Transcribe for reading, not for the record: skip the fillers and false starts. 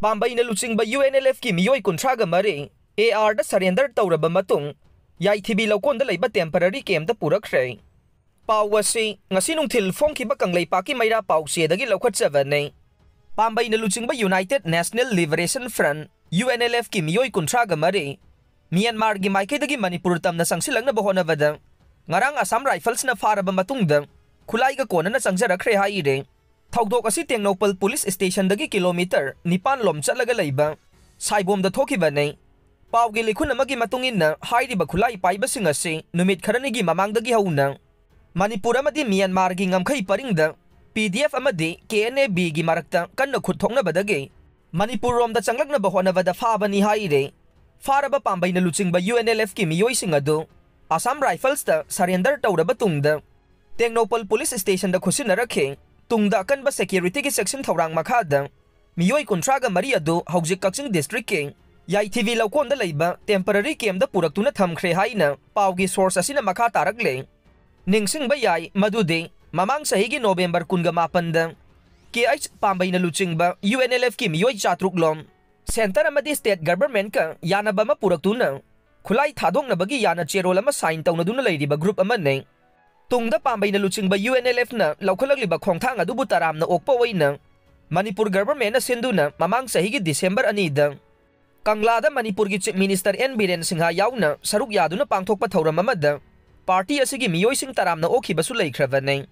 Pambeina Luchingba UNLF की Meeoi कुंथ्रागा मरी AR दा surrender तौरबा मतुंग Yaithibi Loukonda Leiba temporary camp da Purakhre. Pawasi ngasi nungthil phongkhiba Kangleipaki maira pawsedagi lokhatchabane. Pambeina Luchingba United National Liberation Front UNLF की Meeoi कुंथ्रागा मरी Myanmar gi maikhaidagi Manipur tamna sangsilangna bahonabada ngarang Assam Rifles na faraba matungda khulai ga kona na sangjarakre haire. Thaudok asi Tengnopal Police Station dagi kilometer 9 lom chatlaga leiba saibom da thokibane. Paugi likhun amagi matungin na hairiba khulai paibasing ase numit kharanigi mamangdagi hauna Manipur amadi Myanmar gi ngamkhai paringda PDF amadi KNAB gi marakta kanna khutthokna badage Manipur rom da changlakna bahonabada fabani haire. Faraba Pambeina Luchingba UNLF ki Meeoi sing adu Assam Rifles da surrender tawraba tungda Tengnopal Police Station da khusinnarakhe tungda kanba security ki section thawrang makhada Meeoi kunthaga mari adu hojik Kaching district ki Yaithibi Loukonda Leiba temporary camp da puraktuna thamkhre haina paugi source asina makha tarakle ningsingba yai madude mamang sahi gi November 18 da KH Pambeina Luchingba UNLF ki Meeoi chatruk lom Center amadi state government ka yanaba ma puraktuna khulai thadongna bagi yana cherol ama sign tawna duna leiriba group amane tungda Pambeina Luchingba UNLF na laukhalakliba khongthang adu butaramna okpa oina Manipur government na sinduna mamang sahi gi December 2 da Kanglada Manipur gi Chief Minister N Biren Singha yauna saruk yaduna pangthokpa thauram amada party asigi Meeoi sing taramna okhibasu leikhravane